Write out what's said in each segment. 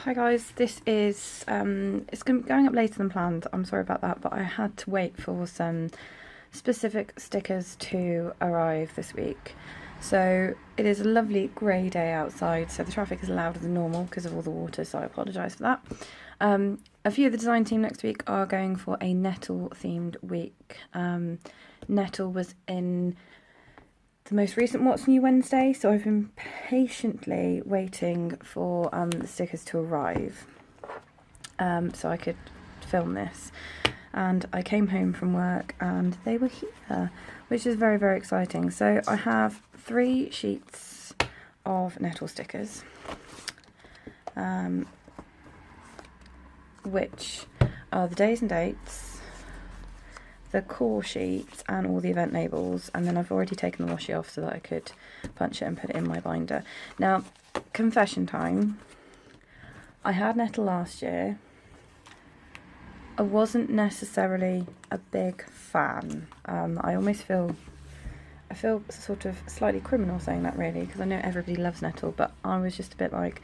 Hi guys, this is it's going up later than planned. I'm sorry about that, but I had to wait for some specific stickers to arrive this week. So it is a lovely grey day outside, so the traffic is louder than normal because of all the water, so I apologise for that. A few of the design team next week are going for a Nettle themed week. Nettle was in the most recent What's New Wednesday, so I've been patiently waiting for the stickers to arrive so I could film this. And I came home from work and they were here, which is very, very exciting. So I have 3 sheets of Nettle stickers, which are the days and dates, the core sheet and all the event labels, and then I've already taken the washi off so that I could punch it and put it in my binder. Now, confession time, I had Nettle last year. I wasn't necessarily a big fan. I feel sort of slightly criminal saying that really, because I know everybody loves Nettle, but I was just a bit like,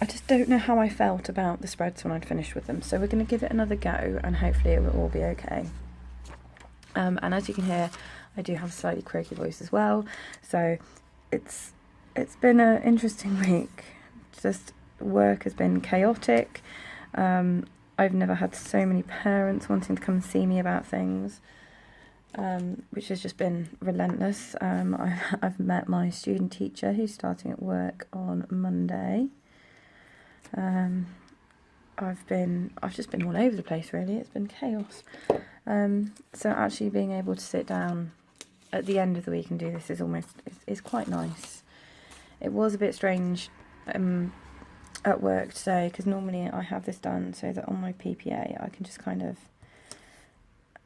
I just don't know how I felt about the spreads when I'd finished with them. So we're going to give it another go and hopefully it will all be okay. And as you can hear, I do have a slightly croaky voice as well. So it's been an interesting week. Just work has been chaotic. I've never had so many parents wanting to come and see me about things, which has just been relentless. I've met my student teacher who's starting at work on Monday. I've just been all over the place really. It's been chaos. So actually being able to sit down at the end of the week and do this is quite nice. It was a bit strange at work today, because normally I have this done so that on my PPA I can just kind of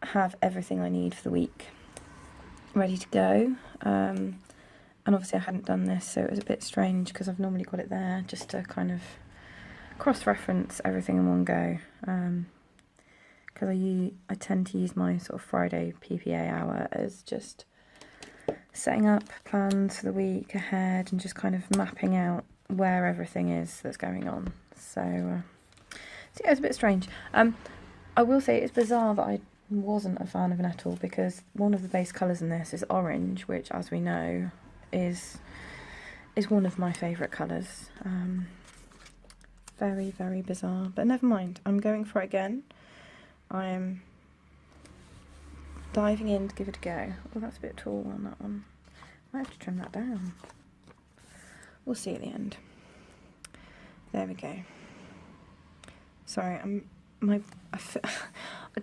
have everything I need for the week ready to go. And obviously I hadn't done this, so it was a bit strange because I've normally got it there just to kind of cross-reference everything in one go, because I tend to use my sort of Friday PPA hour as just setting up plans for the week ahead and just kind of mapping out where everything is that's going on. So yeah, it's a bit strange. I will say it's bizarre that I wasn't a fan of Nettle, because one of the base colours in this is orange, which, as we know, is one of my favourite colours. Very, very bizarre, but never mind. I'm going for it again. I am diving in to give it a go. Oh, that's a bit tall on that one. I have to trim that down. We'll see at the end. There we go. Sorry, I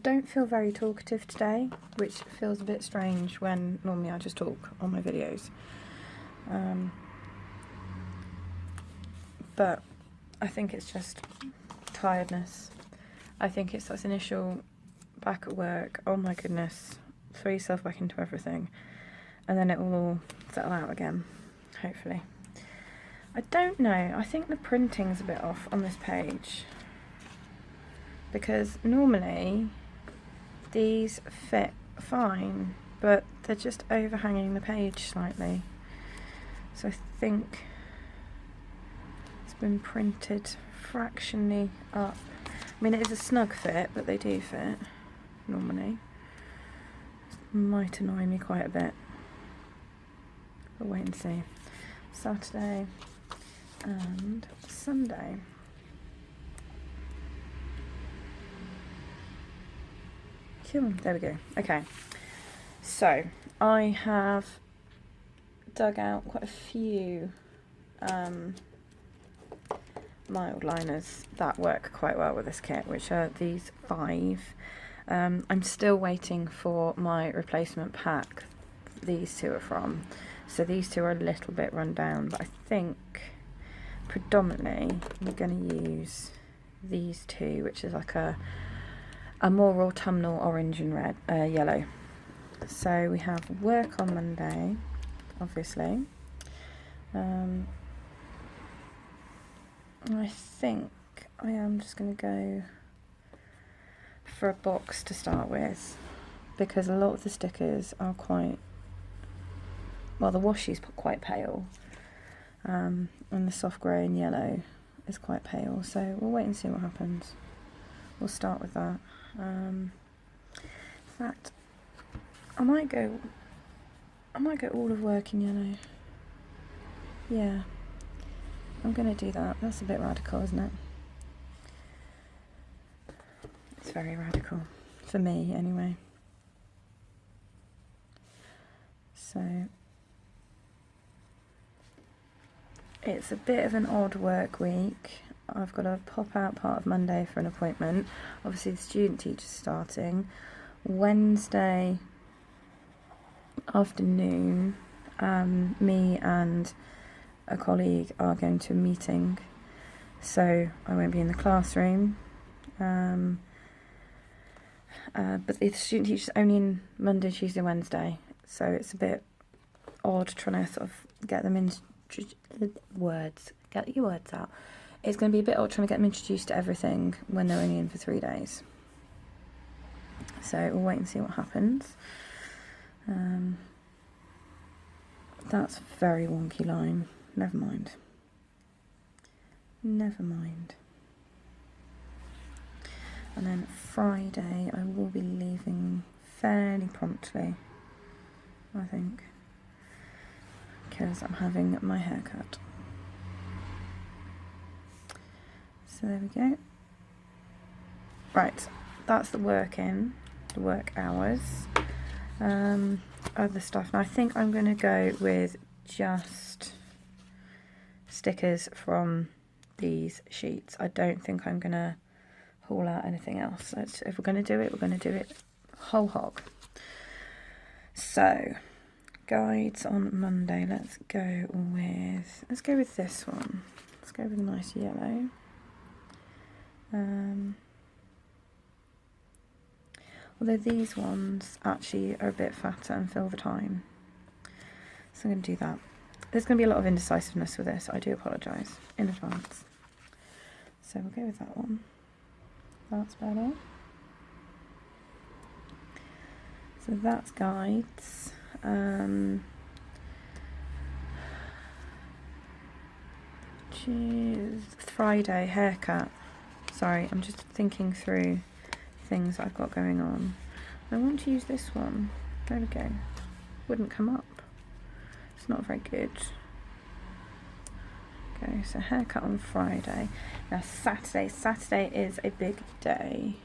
don't feel very talkative today, which feels a bit strange when normally I just talk on my videos. But I think it's just tiredness. I think it's that initial back at work, oh my goodness, throw yourself back into everything, and then it will all settle out again, hopefully. I don't know, I think the printing's a bit off on this page, because normally these fit fine, but they're just overhanging the page slightly. So I think it's been printed fractionally up. I mean, it is a snug fit, but they do fit normally. It might annoy me quite a bit, but wait and see. Saturday and Sunday. Cool, there we go. Okay, so I have dug out quite a few mild liners that work quite well with this kit, which are these 5. I'm still waiting for my replacement pack these 2 are from, so these 2 are a little bit run down, but I think predominantly we're going to use these 2, which is like a more autumnal orange and red, yellow. So we have work on Monday, obviously. I think I am just going to go for a box to start with, because a lot of the stickers are quite, well, the washi's quite pale, and the soft grey and yellow is quite pale, so we'll wait and see what happens. We'll start with that. In fact, I might go all of work in yellow. Yeah, I'm going to do that. That's a bit radical, isn't it? It's very radical, for me anyway. So, it's a bit of an odd work week. I've got to pop out part of Monday for an appointment. Obviously the student teacher's starting. Wednesday afternoon, me and a colleague are going to a meeting, so I won't be in the classroom. But the student teacher's only in Monday, Tuesday, Wednesday, so it's a bit odd trying to sort of get them in get your words out. It's going to be a bit odd trying to get them introduced to everything when they're only in for 3 days. So we'll wait and see what happens. That's a very wonky line. Never mind. Never mind. And then Friday I will be leaving fairly promptly, I think, because I'm having my hair cut. So there we go. Right, that's the work hours. Other stuff. Now I think I'm going to go with just stickers from these sheets. I don't think I'm going to haul out anything else. If we're going to do it, we're going to do it whole hog. So, guides on Monday. Let's go with this one. Let's go with a nice yellow. Although these ones actually are a bit fatter and fill the time. So I'm going to do that. There's going to be a lot of indecisiveness with this. I do apologise in advance. So we'll go with that one. That's better. So that's guides. Friday haircut. Sorry, I'm just thinking through things I've got going on. I want to use this one. There we go. Wouldn't come up. It's not very good. Okay, so haircut on Friday. Now Saturday is a big day.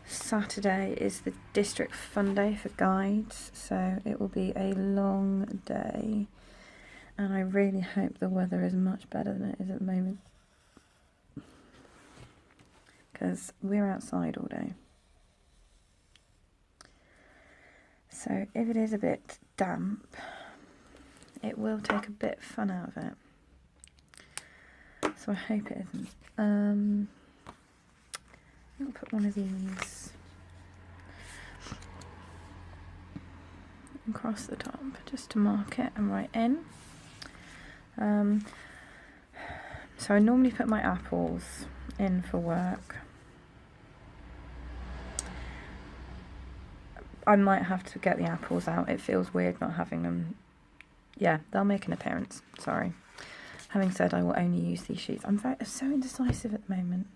Saturday is the district fun day for guides, so it will be a long day. And I really hope the weather is much better than it is at the moment, because we're outside all day. So if it is a bit damp, it will take a bit of fun out of it. So I hope it isn't. I'll put one of these across the top just to mark it and write in. So I normally put my apples in for work. I might have to get the apples out. It feels weird not having them. Yeah, they'll make an appearance. Sorry. Having said, I will only use these sheets. I'm so indecisive at the moment.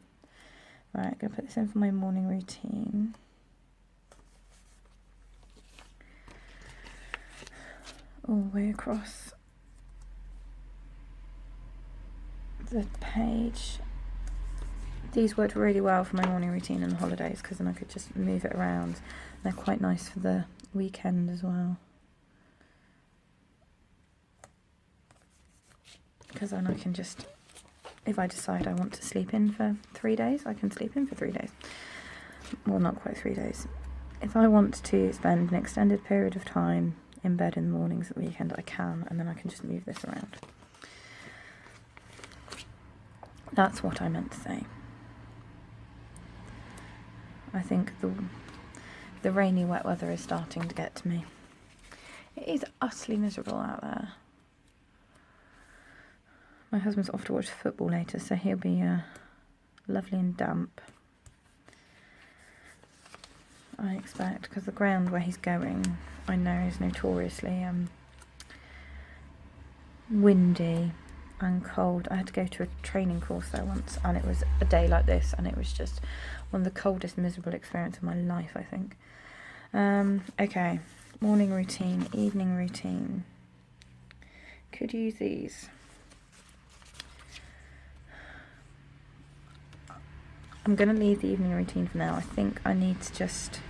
Right, I'm going to put this in for my morning routine. All the way across the page. These worked really well for my morning routine in the holidays, because then I could just move it around. They're quite nice for the weekend as well, because then I can just, if I decide I want to sleep in for 3 days, I can sleep in for 3 days. Well, not quite 3 days. If I want to spend an extended period of time in bed in the mornings at the weekend, I can, and then I can just move this around. That's what I meant to say. I think the rainy, wet weather is starting to get to me. It is utterly miserable out there. My husband's off to watch football later, so he'll be lovely and damp, I expect, because the ground where he's going, I know, is notoriously windy and cold. I had to go to a training course there once, and it was a day like this, and it was just one of the coldest, miserable experiences of my life, I think. Okay, morning routine, evening routine. Could use these. I'm going to leave the evening routine for now. I think I need to just...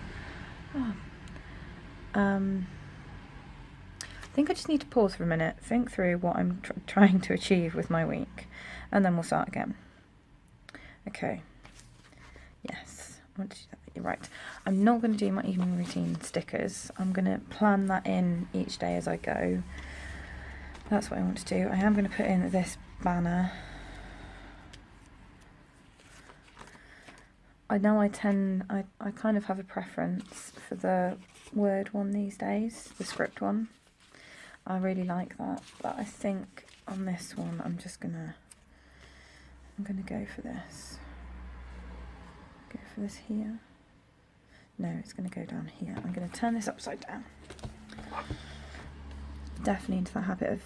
I think I just need to pause for a minute, think through what I'm trying to achieve with my week, and then we'll start again. Okay. Yes. You're right. I'm not going to do my evening routine stickers. I'm going to plan that in each day as I go. That's what I want to do. I am going to put in this banner. I know I kind of have a preference for the word one these days, the script one. I really like that, but I think on this one I'm gonna go for this. Go for this here. No, it's gonna go down here. I'm gonna turn this upside down. Definitely into the habit of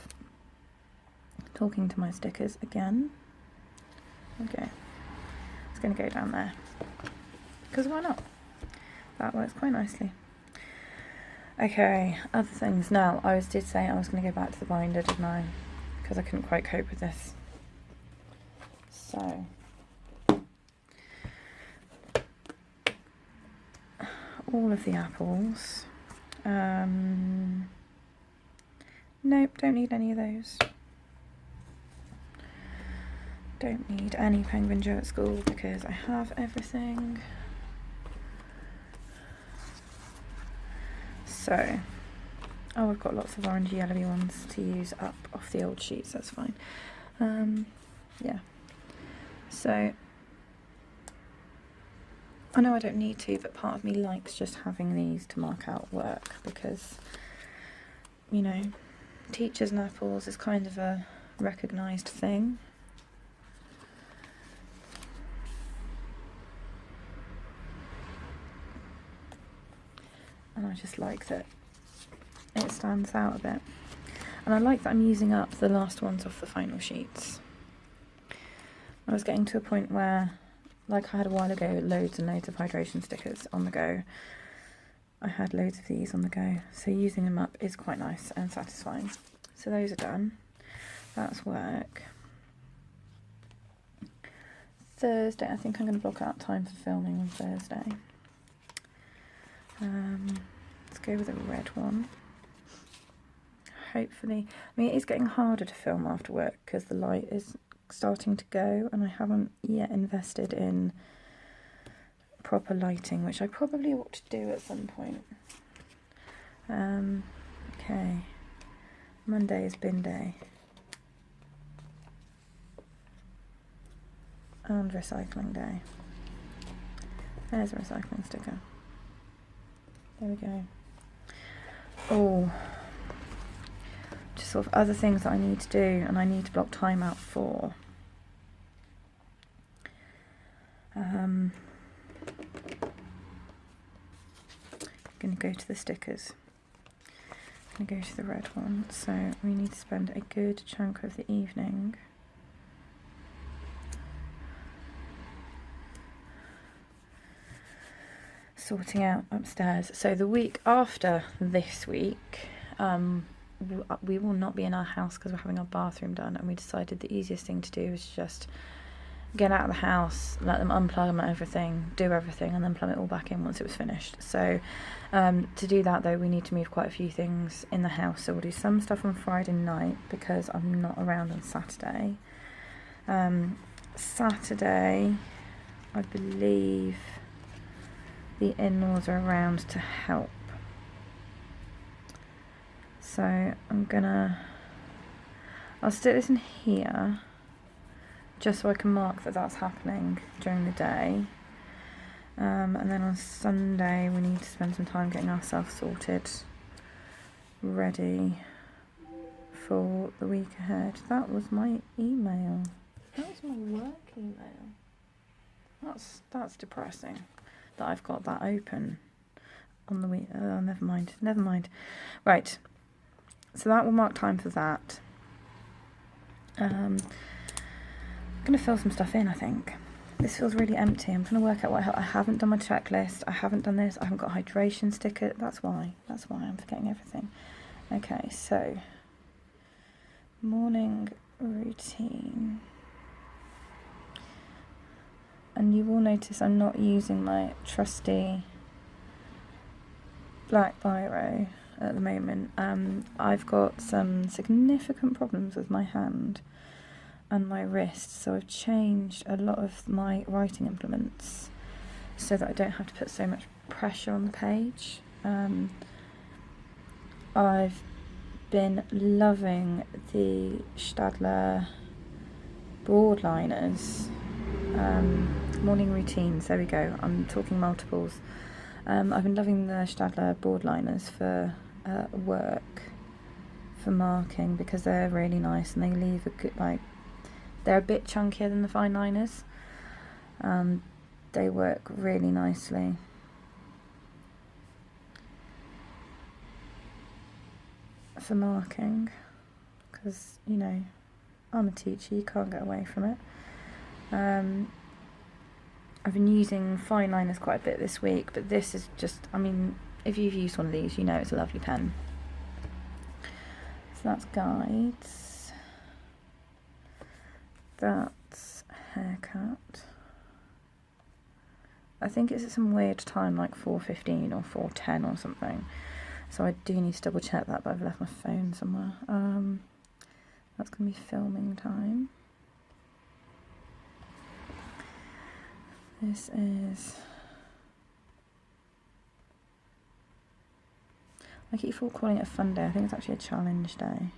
talking to my stickers again. Okay. It's gonna go down there. Because why not? That works quite nicely. Okay, other things. Now, I did say I was going to go back to the binder, didn't I? Because I couldn't quite cope with this. So, all of the apples. Nope, don't need any of those. Don't need any Penguin Joe at school because I have everything. So, I've got lots of orangey yellowy ones to use up off the old sheets, that's fine. Yeah. So, I know I don't need to, but part of me likes just having these to mark out work because, you know, teachers and apples is kind of a recognised thing. And I just like that it stands out a bit. And I like that I'm using up the last ones off the final sheets. I was getting to a point where, like I had a while ago, loads and loads of hydration stickers on the go. I had loads of these on the go, so using them up is quite nice and satisfying. So those are done. That's work. Thursday, I think I'm going to block out time for filming on Thursday. Let's go with a red one. Hopefully, I mean, it is getting harder to film after work because the light is starting to go and I haven't yet invested in proper lighting, which I probably ought to do at some point. Okay, Monday is bin day and recycling day. There's a recycling sticker. There we go. Oh, just sort of other things that I need to do and I need to block time out for. I'm going to go to the stickers. I'm going to go to the red one. So we need to spend a good chunk of the evening sorting out upstairs. So the week after this week, we will not be in our house because we're having our bathroom done, and we decided the easiest thing to do is just get out of the house, let them unplug everything, do everything, and then plumb it all back in once it was finished. So to do that though, we need to move quite a few things in the house. So we'll do some stuff on Friday night because I'm not around on Saturday. Saturday, I believe the in-laws are around to help. So I'll stick this in here just so I can mark that that's happening during the day. And then on Sunday we need to spend some time getting ourselves sorted, ready for the week ahead. That was my email. That was my work email. That's depressing that I've got that open on the week. Oh, never mind. Right, so that will mark time for that. I'm going to fill some stuff in, I think. This feels really empty. I'm trying to work out what I haven't done my checklist. I haven't done this. I haven't got a hydration sticker. That's why I'm forgetting everything. Okay, so morning routine. And you will notice I'm not using my trusty black biro at the moment. I've got some significant problems with my hand and my wrist, so I've changed a lot of my writing implements so that I don't have to put so much pressure on the page. I've been loving the Stadler broadliners. Morning routines, there we go, I'm talking multiples. I've been loving the Stadler broadliners for work, for marking, because they're really nice and they leave a good, they're a bit chunkier than the fine liners. They work really nicely. For marking, because, you know, I'm a teacher, you can't get away from it. I've been using fine liners quite a bit this week, but this is just, I mean, if you've used one of these, you know it's a lovely pen. So that's guides. That's haircut. I think it's at some weird time, like 4:15 or 4:10 or something. So I do need to double check that, but I've left my phone somewhere. That's going to be filming time. This is... I keep calling it a fun day. I think it's actually a challenge day.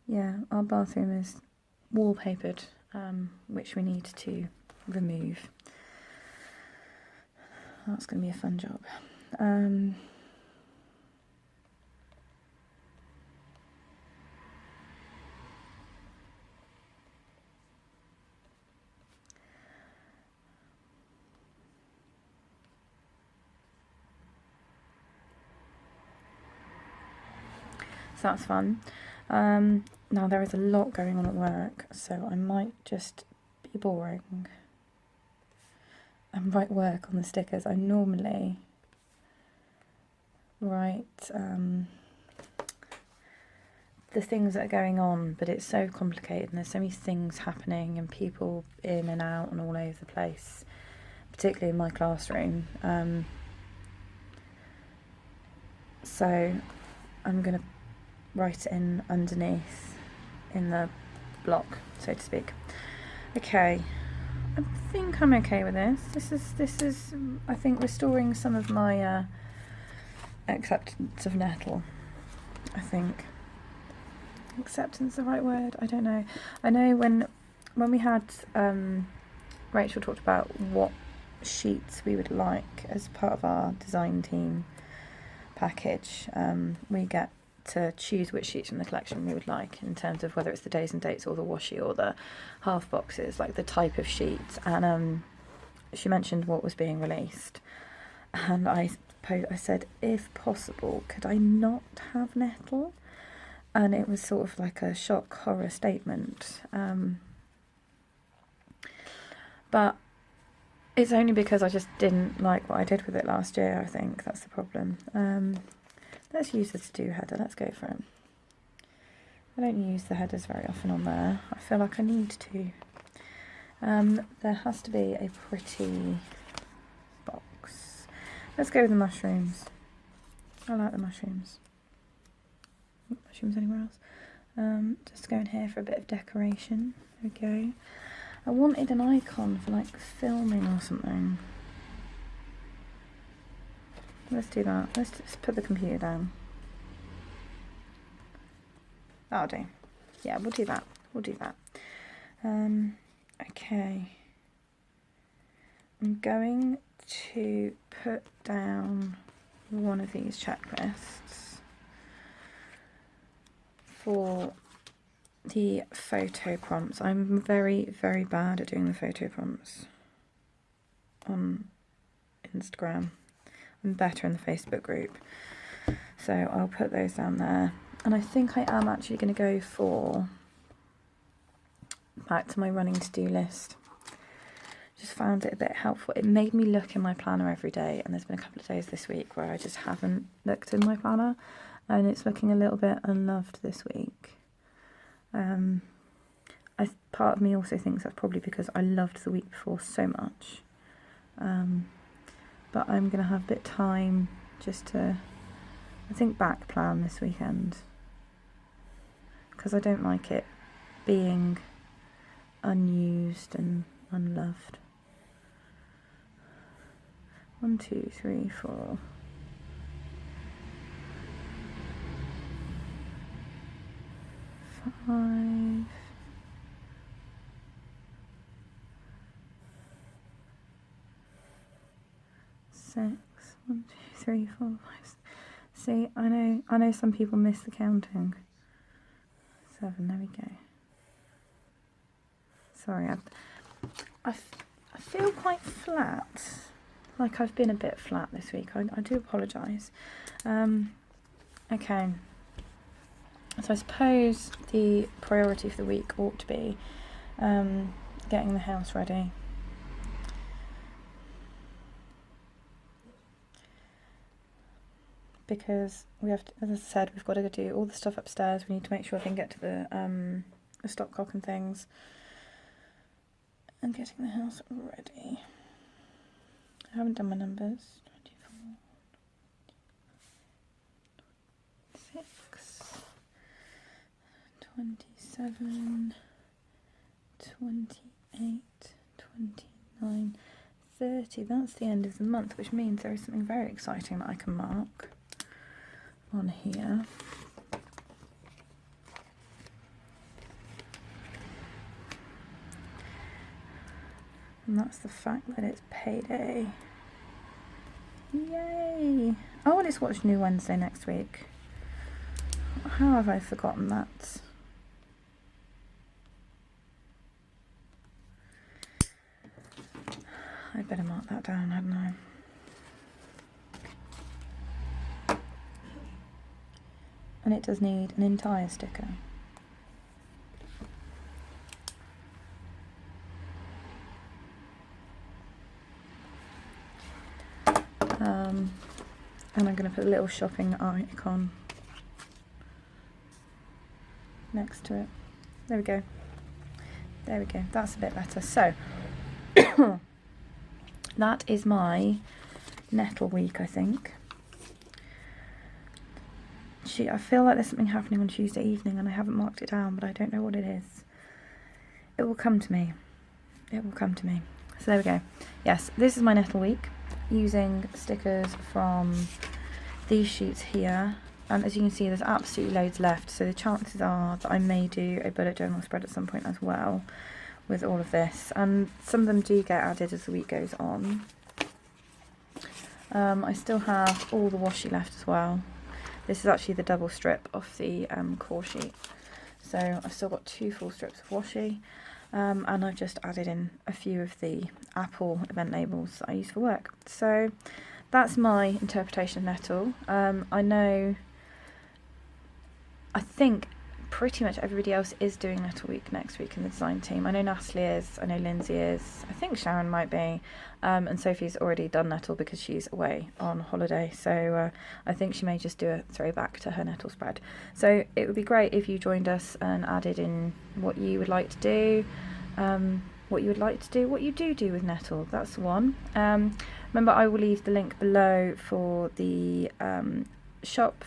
Yeah, our bathroom is wallpapered, which we need to remove. That's going to be a fun job. So that's fun. Now there is a lot going on at work, so I might just be boring and write work on the stickers. I normally write the things that are going on, but it's so complicated and there's so many things happening and people in and out and all over the place, particularly in my classroom. So I'm going to write it in underneath in the block, so to speak. Okay, I think I'm okay with this. This is I think restoring some of my acceptance of Nettle. I think acceptance the right word? I don't know. I know when we had Rachel talked about what sheets we would like as part of our design team package. We get to choose which sheets from the collection we would like in terms of whether it's the days and dates or the washi or the half boxes, like the type of sheets. And she mentioned what was being released, and I said, if possible, could I not have Nettle? And it was sort of like a shock horror statement. But it's only because I just didn't like what I did with it last year, I think. That's the problem. Let's use the to-do header. Let's go for it. I don't use the headers very often on there. I feel like I need to. There has to be a pretty box. Let's go with the mushrooms. I like the mushrooms. Mushrooms anywhere else? Just go in here for a bit of decoration. There we go. I wanted an icon for like filming or something. Let's do that. Let's just put the computer down. That'll do. Yeah, we'll do that. We'll do that. Okay. I'm going to put down one of these checklists for the photo prompts. I'm very, very bad at doing the photo prompts. on Instagram. I'm better in the Facebook group. So I'll put those down there. And I think I am actually going to go for back to my running to-do list. Just found it a bit helpful. It made me look in my planner every day, and there's been a couple of days this week where I just haven't looked in my planner, and it's looking a little bit unloved this week. Part of me also thinks that's probably because I loved the week before so much. But I'm going to have a bit of time just to, I think, back plan this weekend, because I don't like it being unused and unloved. 1, 2, 3, 4. 5. 6. 1, 2, 3, 4, 5. See, I know some people miss the counting. 7, there we go. Sorry, I feel quite flat. Like I've been a bit flat this week. I do apologise. Okay. So I suppose the priority for the week ought to be getting the house ready. Because we have to, as I said, we've got to do all the stuff upstairs. We need to make sure I can get to the stopcock and things. And getting the house ready. I haven't done my numbers. 24, 6, 27, 28, 29, 30. That's the end of the month, which means there is something very exciting that I can mark on here. And that's the fact that it's payday. Yay! Oh, and it's Watch New Wednesday next week. How have I forgotten that? I better mark that down, hadn't I? And it does need an entire sticker. And I'm going to put a little shopping icon next to it. There we go. There we go. That's a bit better. So, that is my Nettle week, I think. I feel like there's something happening on Tuesday evening and I haven't marked it down, but I don't know what it is. It will come to me. It will come to me. So there we go. Yes, this is my Nettle week, using stickers from these sheets here. And as you can see, there's absolutely loads left, so the chances are that I may do a bullet journal spread at some point as well with all of this, and some of them do get added as the week goes on. I still have all the washi left as well. This is actually the double strip of the core sheet, so I've still got 2 full strips of washi, and I've just added in a few of the Apple event labels that I use for work. So that's my interpretation of Nettle. I think pretty much everybody else is doing Nettle Week next week in the design team. I know Natalie is, I know Lindsay is, I think Sharon might be, and Sophie's already done Nettle because she's away on holiday, so I think she may just do a throwback to her Nettle spread. So it would be great if you joined us and added in what you would like to do, what you do with Nettle. That's the one. Remember, I will leave the link below for the shop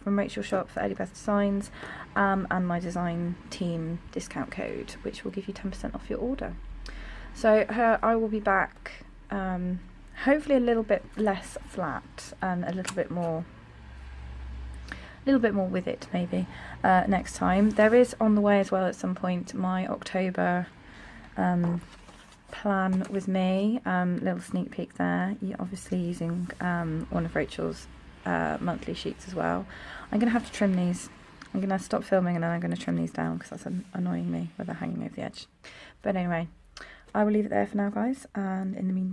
from Rachel's shop for Elliebethdesigns, and my design team discount code, which will give you 10% off your order. So I will be back, hopefully a little bit less flat and a little bit more with it maybe next time. There is on the way as well at some point my October plan with me, little sneak peek there. You're obviously using one of Rachel's monthly sheets as well. I'm going to have to trim these. I'm going to stop filming and then I'm going to trim these down because that's annoying me where they're hanging over the edge. But anyway, I will leave it there for now, guys, and in the meantime